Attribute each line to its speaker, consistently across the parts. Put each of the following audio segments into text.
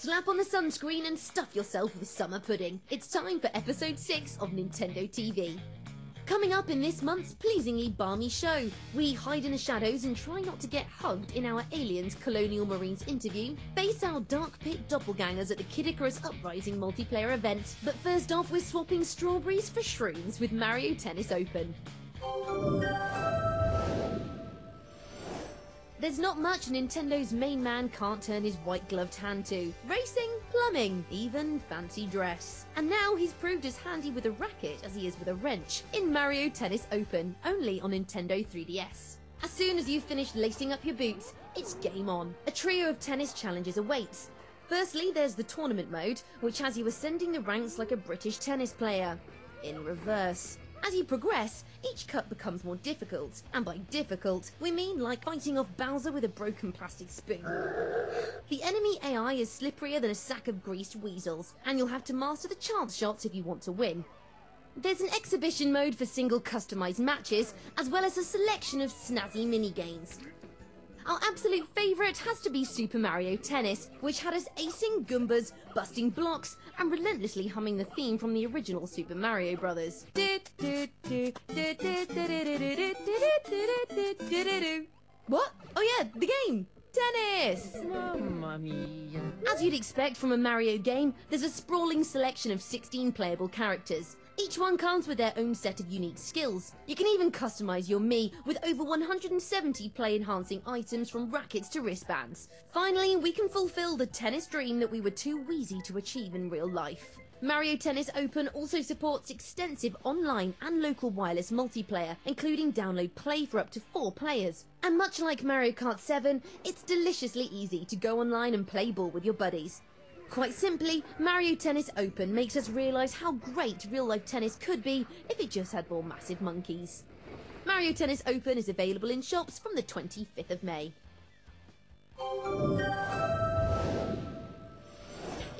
Speaker 1: Slap on the sunscreen and stuff yourself with summer pudding. It's time for episode 6 of Nintendo TV. Coming up in this month's pleasingly balmy show, we hide in the shadows and try not to get hugged in our Aliens Colonial Marines interview, face our dark pit doppelgangers at the Icarus Uprising multiplayer event, but first off we're swapping strawberries for shrooms with Mario Tennis Open. There's not much Nintendo's main man can't turn his white-gloved hand to. Racing, plumbing, even fancy dress. And now he's proved as handy with a racket as he is with a wrench in Mario Tennis Open, only on Nintendo 3DS. As soon as you've finished lacing up your boots, it's game on. A trio of tennis challenges awaits. Firstly, there's the tournament mode, which has you ascending the ranks like a British tennis player. In reverse. As you progress, each cut becomes more difficult, and by difficult, we mean like fighting off Bowser with a broken plastic spoon. The enemy AI is slipperier than a sack of greased weasels, and you'll have to master the chance shots if you want to win. There's an exhibition mode for single customised matches, as well as a selection of snazzy mini-games. Our absolute favourite has to be Super Mario Tennis, which had us acing Goombas, busting blocks, and relentlessly humming the theme from the original Super Mario Bros. What? Oh yeah, the game! Tennis!
Speaker 2: Mamma mia.
Speaker 1: As you'd expect from a Mario game, there's a sprawling selection of 16 playable characters. Each one comes with their own set of unique skills. You can even customise your Mii with over 170 play-enhancing items from rackets to wristbands. Finally, we can fulfil the tennis dream that we were too wheezy to achieve in real life. Mario Tennis Open also supports extensive online and local wireless multiplayer, including download play for up to 4 players. And much like Mario Kart 7, it's deliciously easy to go online and play ball with your buddies. Quite simply, Mario Tennis Open makes us realise how great real-life tennis could be if it just had more massive monkeys. Mario Tennis Open is available in shops from the 25th of May.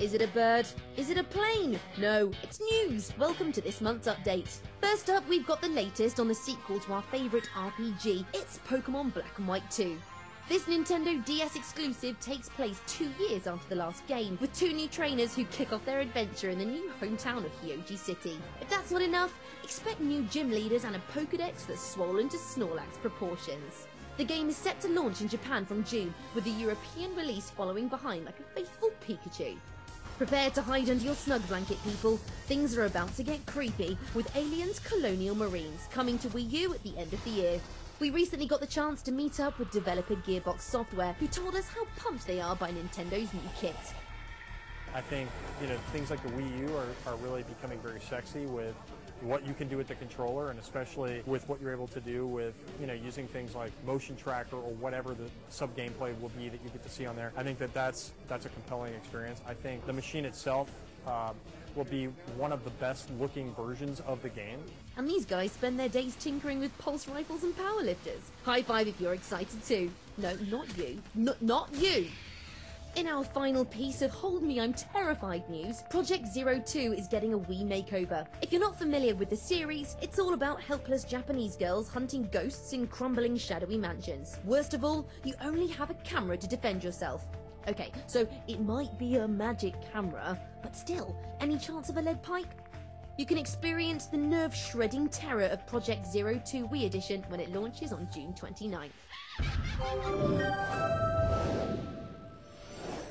Speaker 1: Is it a bird? Is it a plane? No, it's news! Welcome to this month's update. First up, we've got the latest on the sequel to our favourite RPG. It's Pokemon Black and White 2. This Nintendo DS exclusive takes place 2 years after the last game, with 2 new trainers who kick off their adventure in the new hometown of Hyoji City. If that's not enough, expect new gym leaders and a Pokédex that's swollen to Snorlax proportions. The game is set to launch in Japan from June, with the European release following behind like a faithful Pikachu. Prepare to hide under your snug blanket, people. Things are about to get creepy with Aliens Colonial Marines coming to Wii U at the end of the year. We recently got the chance to meet up with developer Gearbox Software, who told us how pumped they are by Nintendo's new kit.
Speaker 3: I think, things like the Wii U are really becoming very sexy with what you can do with the controller, and especially with what you're able to do with, using things like motion tracker or whatever the sub-gameplay will be that you get to see on there. I think that's a compelling experience. I think the machine itself will be one of the best looking versions of the game.
Speaker 1: And these guys spend their days tinkering with pulse rifles and powerlifters. High five if you're excited too. No, not you. Not you! In our final piece of Hold Me I'm Terrified news, Project 02 is getting a Wii makeover. If you're not familiar with the series, it's all about helpless Japanese girls hunting ghosts in crumbling shadowy mansions. Worst of all, you only have a camera to defend yourself. Okay, so it might be a magic camera, but still, any chance of a lead pipe? You can experience the nerve-shredding terror of Project 02 Wii Edition when it launches on June 29th.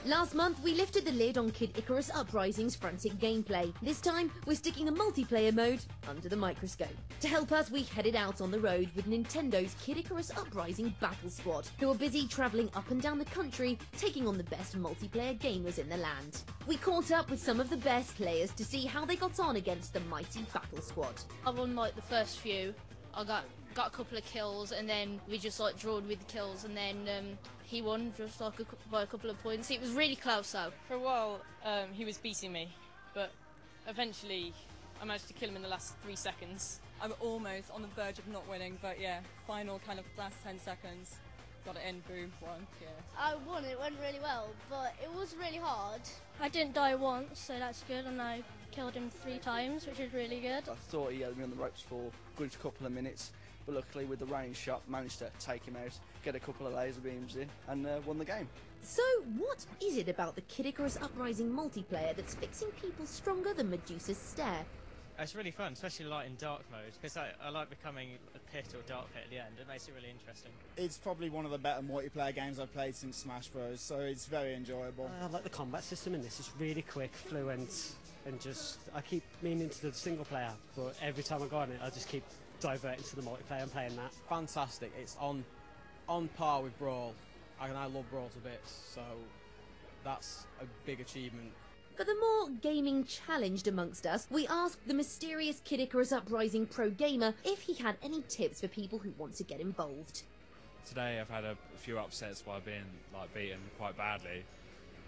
Speaker 1: Last month, we lifted the lid on Kid Icarus Uprising's frantic gameplay. This time, we're sticking the multiplayer mode under the microscope. To help us, we headed out on the road with Nintendo's Kid Icarus Uprising Battle Squad, who are busy travelling up and down the country, taking on the best multiplayer gamers in the land. We caught up with some of the best players to see how they got on against the mighty Battle Squad.
Speaker 4: I won the first few. I got a couple of kills, and then we just drawed with the kills, and then he won just by a couple of points. It was really close though.
Speaker 5: For a while he was beating me, but eventually I managed to kill him in the last 3 seconds.
Speaker 6: I'm almost on the verge of not winning, but yeah, final kind of last 10 seconds. Got it in, boom, won, yeah.
Speaker 7: I won, it went really well, but it was really hard.
Speaker 8: I didn't die once, so that's good, and I killed him 3 times, which is really good.
Speaker 9: I thought he had me on the ropes for a good couple of minutes, but luckily with the range shot managed to take him out, get a couple of laser beams in, and won the game.
Speaker 1: So, what is it about the Kid Icarus Uprising multiplayer that's fixing people stronger than Medusa's stare?
Speaker 2: It's really fun, especially like in dark mode, because I like becoming a pit or dark pit at the end. It makes it really interesting.
Speaker 10: It's probably one of the better multiplayer games I've played since Smash Bros, so it's very enjoyable.
Speaker 11: I like the combat system in this. It's really quick, fluent, and just I keep meaning to the single player, but every time I go on it, I just keep diverting to the multiplayer and playing that.
Speaker 12: Fantastic. It's on par with Brawl, and I love Brawl to bits, so that's a big achievement.
Speaker 1: For the more gaming challenged amongst us, we asked the mysterious Kid Icarus Uprising pro gamer if he had any tips for people who want to get involved.
Speaker 13: Today I've had a few upsets by being beaten quite badly.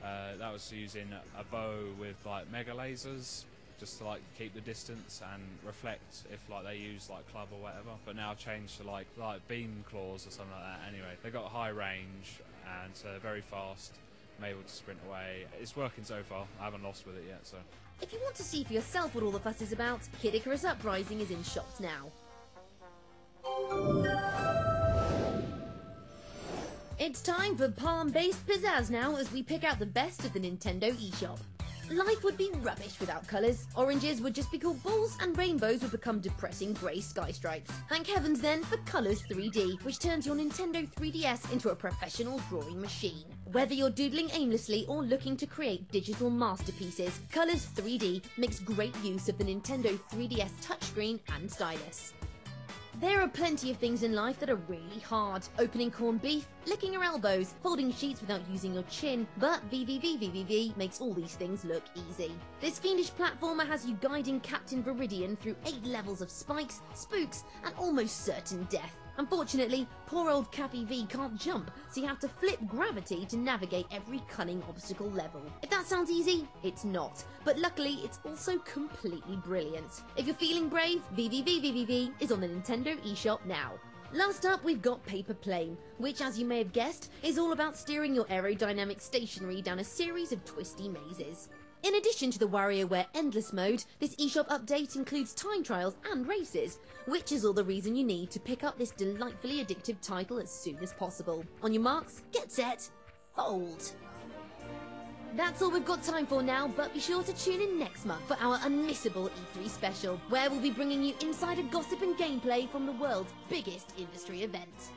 Speaker 13: That was using a bow with mega lasers, just to keep the distance and reflect if they use club or whatever. But now I've changed to like beam claws or something like that. Anyway, they've got high range and very fast. I'm able to sprint away. It's working so far. I haven't lost with it yet, so.
Speaker 1: If you want to see for yourself what all the fuss is about, Kid Icarus Uprising is in shops now. It's time for palm-based pizzazz now as we pick out the best of the Nintendo eShop. Life would be rubbish without colours. Oranges would just be called balls and rainbows would become depressing grey sky stripes. Thank heavens then for Colours 3D, which turns your Nintendo 3DS into a professional drawing machine. Whether you're doodling aimlessly or looking to create digital masterpieces, Colours 3D makes great use of the Nintendo 3DS touchscreen and stylus. There are plenty of things in life that are really hard. Opening corned beef, licking your elbows, folding sheets without using your chin, but VVV makes all these things look easy. This fiendish platformer has you guiding Captain Viridian through 8 levels of spikes, spooks, and almost certain death. Unfortunately, poor old Cappy V can't jump, so you have to flip gravity to navigate every cunning obstacle level. If that sounds easy, it's not. But luckily, it's also completely brilliant. If you're feeling brave, VVV is on the Nintendo eShop now. Last up, we've got Paper Plane, which, as you may have guessed, is all about steering your aerodynamic stationery down a series of twisty mazes. In addition to the WarioWare Endless mode, this eShop update includes time trials and races, which is all the reason you need to pick up this delightfully addictive title as soon as possible. On your marks, get set, fold! That's all we've got time for now, but be sure to tune in next month for our unmissable E3 special, where we'll be bringing you insider gossip and gameplay from the world's biggest industry event.